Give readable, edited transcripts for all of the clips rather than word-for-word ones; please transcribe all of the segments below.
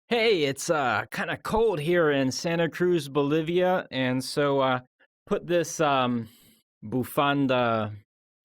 Hey, it's kind of cold here in Santa Cruz, Bolivia, and so put this bufanda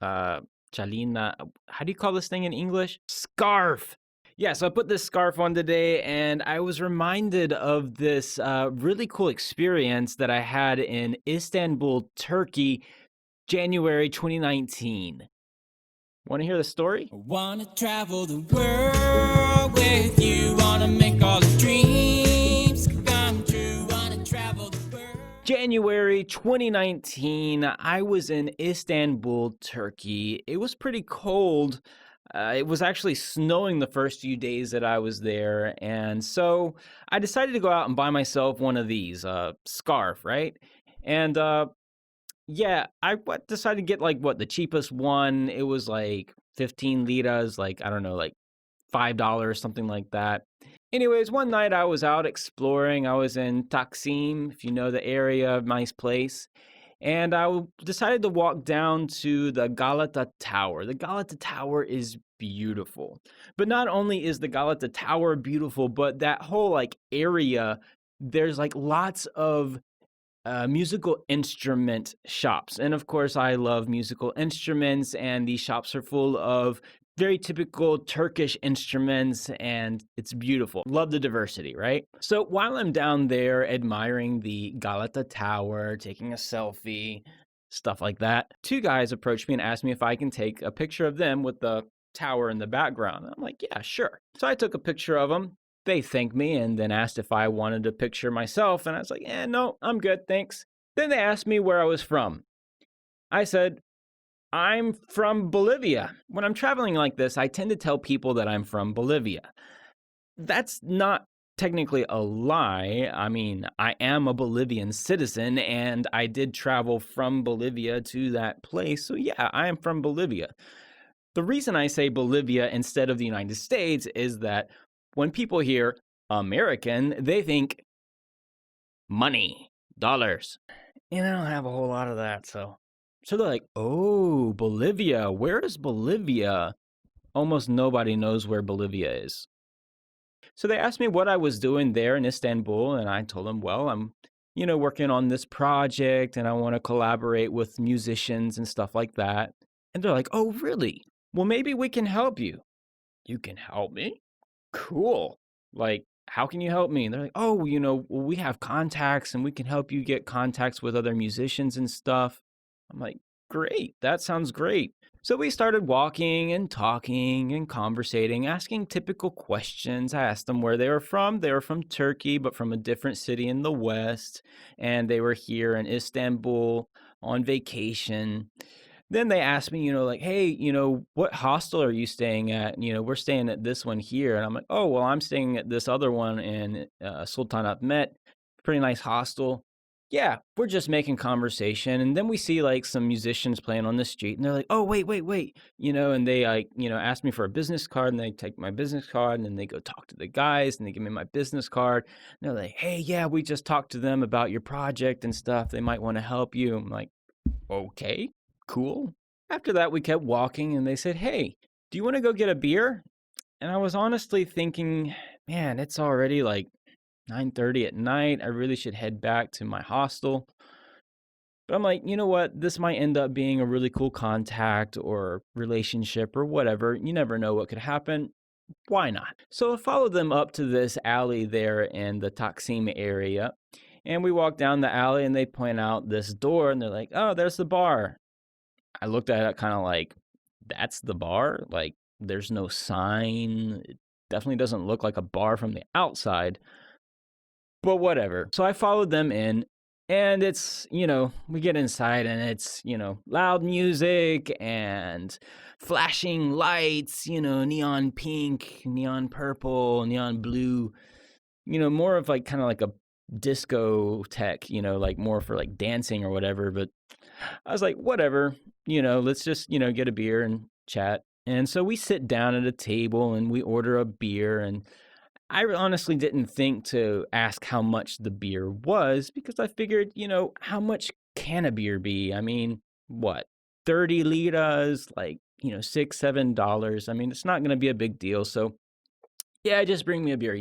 uh chalina. How do you call this thing in English? Scarf. Yeah, so I put this scarf on today, and I was reminded of this really cool experience that I had in Istanbul, Turkey, January 2019. Want to hear the story? I wanna travel the world with you. Wanna make all the dreams come true. Wanna travel the world. January 2019, I was in Istanbul, Turkey. It was pretty cold. It was actually snowing the first few days that I was there. And so I decided to go out and buy myself one of these, scarf, right? And yeah, decided to get like the cheapest one. It was like 15 liras, like, I don't know, like $5, something like that. Anyways, one night I was out exploring. I was in Taksim, if you know the area, nice place. And decided to walk down to the Galata Tower. The Galata Tower is beautiful. But not only is the Galata Tower beautiful, but that whole like area, there's like lots of musical instrument shops. And of course, I love musical instruments, and these shops are full of very typical Turkish instruments, and it's beautiful. Love the diversity, right? So while I'm down there admiring the Galata Tower, taking a selfie, stuff like that, two guys approached me and asked me if I can take a picture of them with the tower in the background. I'm like, yeah, sure. So I took a picture of them. They thanked me and then asked if I wanted a picture myself, and I was like, no, I'm good, thanks. Then they asked me where I was from. I said, I'm from Bolivia. When I'm traveling like this, I tend to tell people that I'm from Bolivia. That's not technically a lie. I mean, I am a Bolivian citizen, and I did travel from Bolivia to that place. So yeah, I am from Bolivia. The reason I say Bolivia instead of the United States is that when people hear American, they think money, dollars. And I don't have a whole lot of that, so they're like, "Oh, Bolivia. Where is Bolivia?" Almost nobody knows where Bolivia is. So they asked me what I was doing there in Istanbul, and I told them, "Well, I'm, working on this project, and I want to collaborate with musicians and stuff like that." And they're like, "Oh, really? Well, maybe we can help you." "You can help me?" "Cool. Like, how can you help me?" And they're like, "Oh, well, we have contacts, and we can help you get contacts with other musicians and stuff." I'm like, "Great. That sounds great." So we started walking and talking and conversating, asking typical questions. I asked them where they were from. They were from Turkey, but from a different city in the West. And they were here in Istanbul on vacation. Then they asked me, like, "Hey, what hostel are you staying at?" And, we're staying at this one here. And I'm like, "Oh, well, I'm staying at this other one in Sultanahmet. Pretty nice hostel." Yeah, we're just making conversation. And then we see like some musicians playing on the street, and they're like, "Oh, wait, wait, wait." And they like, ask me for a business card, and they take my business card, and then they go talk to the guys, and they give me my business card. And they're like, "Hey, yeah, we just talked to them about your project and stuff. They might want to help you." I'm like, "Okay, cool." After that, we kept walking, and they said, "Hey, do you want to go get a beer?" And I was honestly thinking, man, it's already like 9:30 at night. I really should head back to my hostel. But I'm like, you know what? This might end up being a really cool contact or relationship or whatever. You never know what could happen. Why not? So I followed them up to this alley there in the Taksim area. And we walk down the alley, and they point out this door, and they're like, "Oh, there's the bar." I looked at it kind of like, that's the bar? Like, there's no sign. It definitely doesn't look like a bar from the outside, but whatever. So I followed them in, and it's, we get inside, and it's, loud music and flashing lights, neon pink, neon purple, neon blue, more of like kind of like a disco tech, like more for like dancing or whatever. But I was like, whatever, let's just, get a beer and chat. And so we sit down at a table and we order a beer. And I honestly didn't think to ask how much the beer was, because I figured, how much can a beer be? I mean, what, 30 liras, like, $6, $7. I mean, it's not going to be a big deal. So Yeah, just bring me a beer.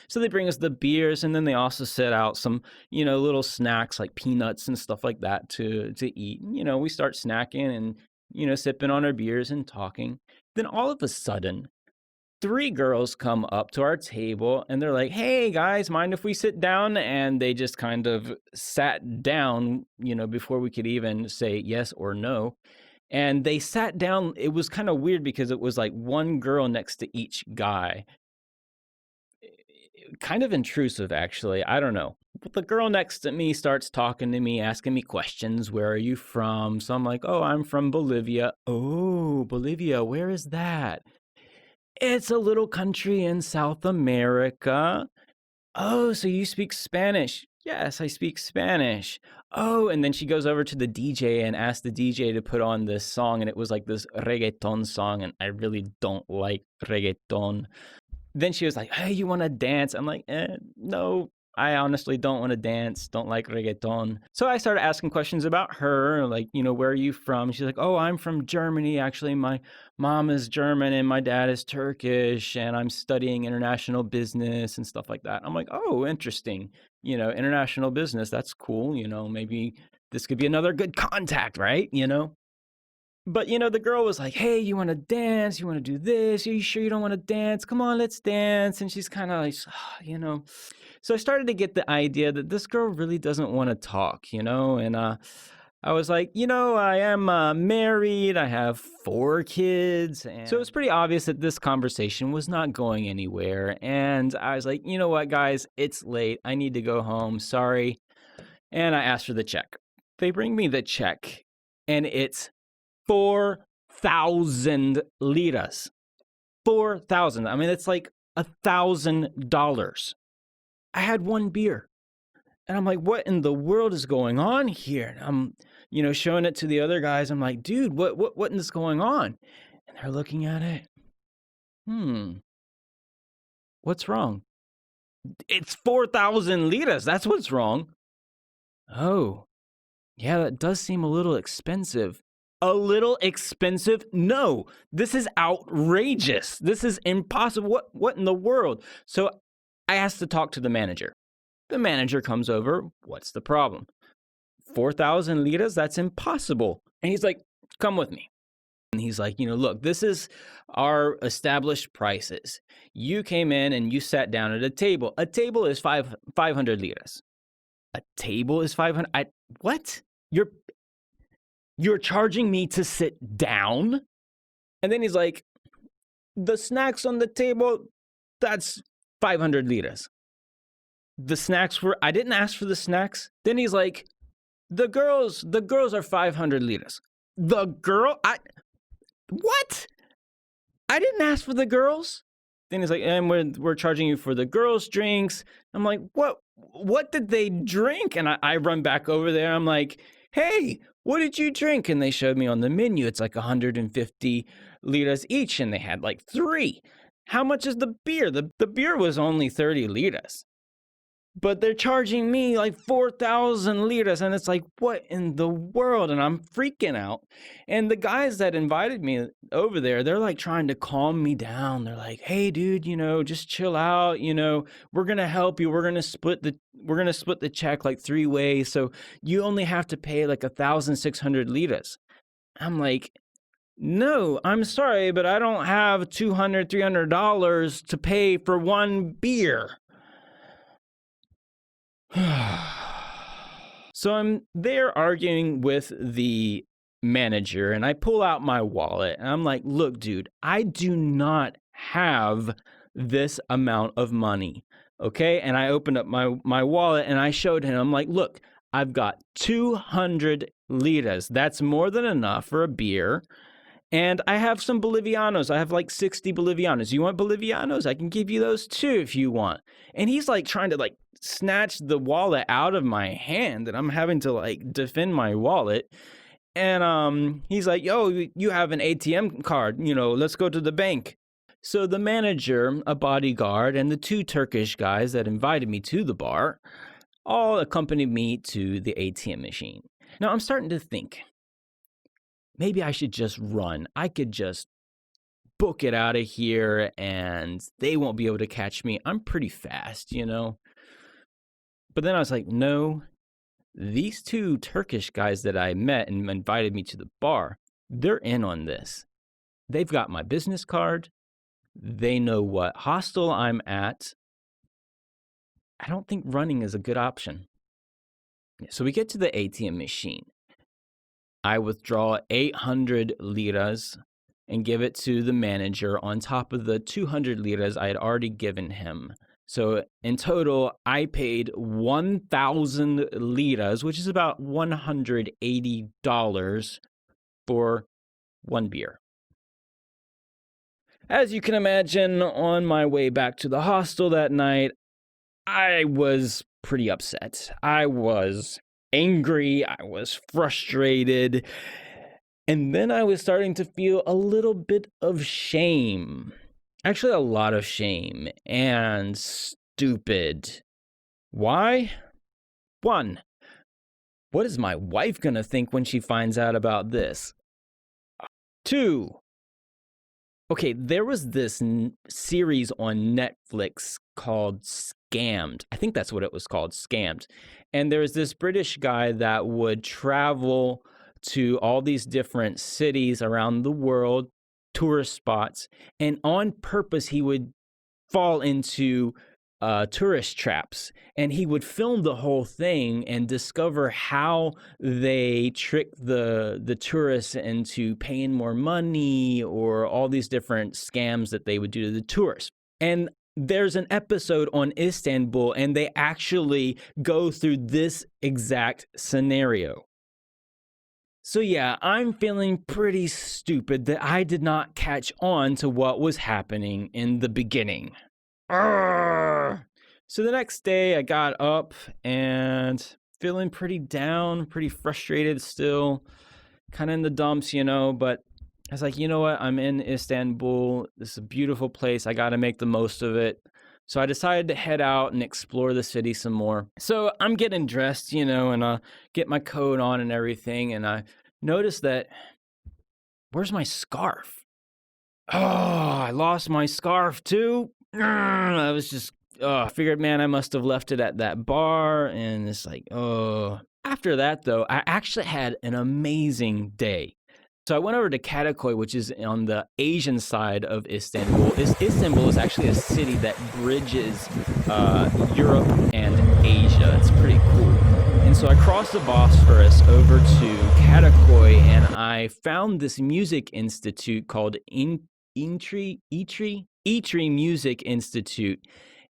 So they bring us the beers, and then they also set out some, little snacks like peanuts and stuff like that to eat. We start snacking and, sipping on our beers and talking. Then all of a sudden, three girls come up to our table and they're like, "Hey guys, mind if we sit down?" And they just kind of sat down, before we could even say yes or no. And they sat down. It was kind of weird because it was like one girl next to each guy. Kind of intrusive, actually. I don't know. But the girl next to me starts talking to me, asking me questions. Where are you from? So I'm like, "Oh, I'm from Bolivia." "Oh, Bolivia, where is that?" "It's a little country in South America." "Oh, so you speak Spanish?" "Yes, I speak Spanish." "Oh," and then she goes over to the DJ and asks the DJ to put on this song, and it was like this reggaeton song, and I really don't like reggaeton. Then she was like, "Hey, you wanna dance?" I'm like, no, I honestly don't wanna dance, don't like reggaeton." So I started asking questions about her, like, "Where are you from?" She's like, "Oh, I'm from Germany. Actually, my mom is German and my dad is Turkish, and I'm studying international business," and stuff like that. I'm like, "Oh, interesting. International business, that's cool. Maybe this could be another good contact, right?" But, the girl was like, "Hey, you wanna dance? You wanna do this? Are you sure you don't wanna dance? Come on, let's dance." And she's kinda like, you know. So I started to get the idea that this girl really doesn't wanna talk, and, I was like, I am, married, I have 4 kids, and so it was pretty obvious that this conversation was not going anywhere, and I was like, "You know what, guys? It's late, I need to go home, sorry." And I asked for the check. They bring me the check, and it's 4,000 liras. 4,000. I mean, it's like $1,000. I had one beer. And I'm like, what in the world is going on here? And I'm, showing it to the other guys. I'm like, dude, what is going on? And they're looking at it. What's wrong? It's 4,000 liras. That's what's wrong. Oh, yeah, that does seem a little expensive. A little expensive? No, this is outrageous. This is impossible. What in the world? So I asked to talk to the manager. The manager comes over. What's the problem? 4,000 liras? That's impossible. And he's like, "Come with me." And he's like, "Look, this is our established prices. You came in and you sat down at a table. A table is 500 liras. A table is 500. What? You're charging me to sit down?" And then he's like, "The snacks on the table, that's 500 liras." I didn't ask for the snacks. Then he's like, the girls are 500 liras. What? I didn't ask for the girls. Then he's like, "And we're charging you for the girls' drinks." I'm like, what did they drink? And I run back over there. I'm like, "Hey, what did you drink?" And they showed me on the menu. It's like 150 liras each, and they had like 3. How much is the beer? The beer was only 30 liras. But they're charging me like 4,000 liras, and it's like, what in the world? And I'm freaking out. And the guys that invited me over there, they're like trying to calm me down. They're like, "Hey, dude, just chill out. We're gonna help you. We're gonna split the check like 3 ways. So you only have to pay like 1,600 liras." I'm like, "No, I'm sorry, but I don't have $200, $300 to pay for one beer." So I'm there arguing with the manager, and I pull out my wallet and I'm like, "Look, dude, I do not have this amount of money." Okay. And I opened up my wallet and I showed him, I'm like, "Look, I've got 200 liras. That's more than enough for a beer. And I have some Bolivianos. I have like 60 Bolivianos. You want Bolivianos? I can give you those too if you want." And he's like trying to like snatch the wallet out of my hand, and I'm having to like defend my wallet. And he's like, "Yo, you have an ATM card, let's go to the bank." So the manager, a bodyguard, and the 2 Turkish guys that invited me to the bar all accompanied me to the ATM machine. Now I'm starting to think, maybe I should just run. I could just book it out of here and they won't be able to catch me. I'm pretty fast, you know? But then I was like, no, these two Turkish guys that I met and invited me to the bar, they're in on this. They've got my business card. They know what hostel I'm at. I don't think running is a good option. So we get to the ATM machine. I withdraw 800 liras and give it to the manager on top of the 200 liras I had already given him. So in total, I paid 1,000 liras, which is about $180 for one beer. As you can imagine, on my way back to the hostel that night, I was pretty upset. I was angry. I was frustrated. And then I was starting to feel a little bit of shame. Actually, a lot of shame and stupid. Why? One, what is my wife gonna think when she finds out about this? Two, okay, there was this series on Netflix called Scammed. I think that's what it was called, Scammed. And there was this British guy that would travel to all these different cities around the world, tourist spots, and on purpose he would fall into tourist traps, and he would film the whole thing and discover how they trick the tourists into paying more money or all these different scams that they would do to the tourists. And there's an episode on Istanbul, and they actually go through this exact scenario. So yeah, I'm feeling pretty stupid that I did not catch on to what was happening in the beginning. Arrgh. So the next day I got up and feeling pretty down, pretty frustrated still, kind of in the dumps, you know, but I was like, you know what? I'm in Istanbul. This is a beautiful place. I got to make the most of it. So I decided to head out and explore the city some more. So I'm getting dressed, you know, and get my coat on and everything. And I noticed that, where's my scarf? Oh, I lost my scarf too. I was just, I figured, man, I must have left it at that bar. And it's like, oh. After that, though, I actually had an amazing day. So I went over to Kadıköy, which is on the Asian side of Istanbul. Istanbul is actually a city that bridges Europe and Asia. It's pretty cool. And so I crossed the Bosphorus over to Kadıköy, and I found this music institute called ITRI Music Institute,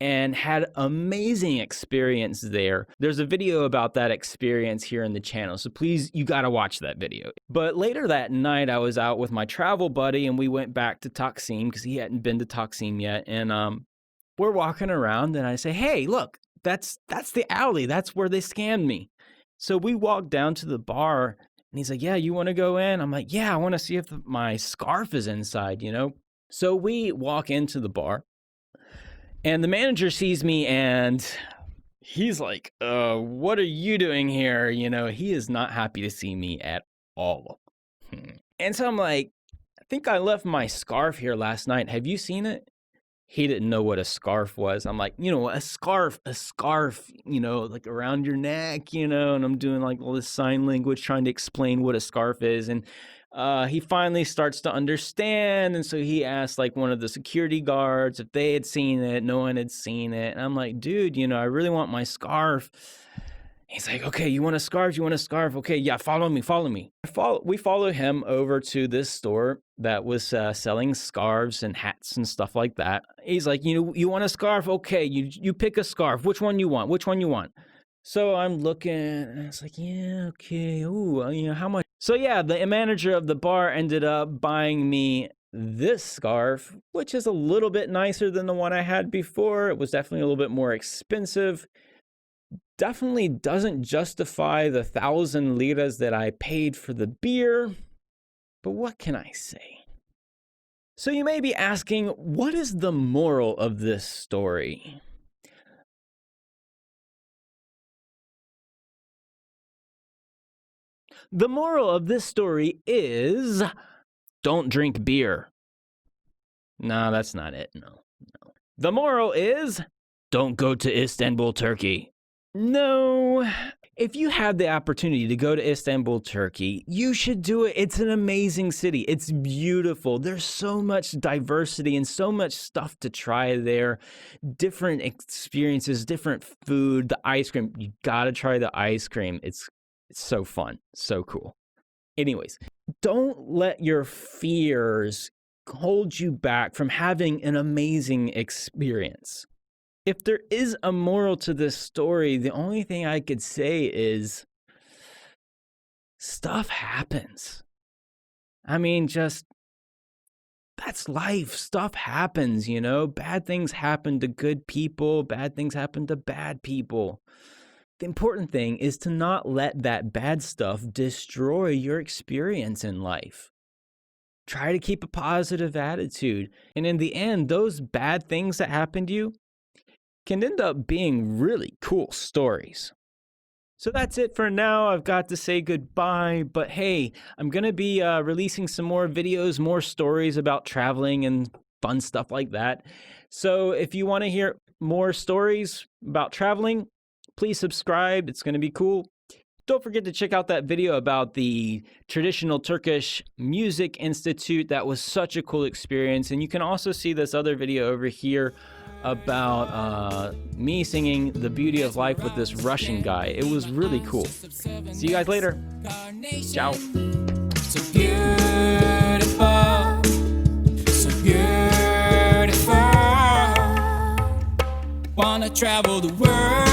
and had amazing experience there. There's a video about that experience here in the channel, so please, you gotta watch that video. But later that night, I was out with my travel buddy, and we went back to Taksim, because he hadn't been to Taksim yet, and we're walking around, and I say, hey, look, that's the alley, that's where they scammed me. So we walked down to the bar, and he's like, yeah, you wanna go in? I'm like, yeah, I wanna see if my scarf is inside, you know? So we walk into the bar, and the manager sees me, and he's like, what are you doing here? You know, he is not happy to see me at all. And so I'm like, I think I left my scarf here last night. Have you seen it? He didn't know what a scarf was. I'm like, you know, a scarf, you know, like around your neck, you know, and I'm doing like all this sign language trying to explain what a scarf is. And he finally starts to understand, and so he asked like one of the security guards if they had seen it. No one had seen it, and I'm like, dude, you know, I really want my scarf. He's like, okay, you want a scarf? You want a scarf? Okay, yeah, follow me. We follow him over to this store that was selling scarves and hats and stuff like that. He's like, you want a scarf? Okay, you pick a scarf. Which one you want? So I'm looking, and it's like, yeah, okay, ooh, you know, how much? So yeah, the manager of the bar ended up buying me this scarf, which is a little bit nicer than the one I had before. It was definitely a little bit more expensive. Definitely doesn't justify the 1,000 liras that I paid for the beer, but what can I say? So you may be asking, what is the moral of this story? The moral of this story is, don't drink beer. No, that's not it. No. The moral is don't go to Istanbul, Turkey. No. If you have the opportunity to go to Istanbul, Turkey, you should do it. It's an amazing city. It's beautiful. There's so much diversity and so much stuff to try there. Different experiences, different food, the ice cream. You got to try the ice cream. It's so fun, so cool. Anyways, don't let your fears hold you back from having an amazing experience. If there is a moral to this story, the only thing I could say is stuff happens. I mean, just that's life. Stuff happens, you know? Bad things happen to good people, bad things happen to bad people. The important thing is to not let that bad stuff destroy your experience in life. Try to keep a positive attitude. And in the end, those bad things that happen to you can end up being really cool stories. So that's it for now. I've got to say goodbye, but hey, I'm going to be releasing some more videos, more stories about traveling and fun stuff like that. So if you want to hear more stories about traveling, please subscribe. It's going to be cool. Don't forget to check out that video about the Traditional Turkish Music Institute. That was such a cool experience. And you can also see this other video over here about me singing The Beauty of Life with this Russian guy. It was really cool. See you guys later. Ciao. So beautiful, so beautiful. Wanna travel the world.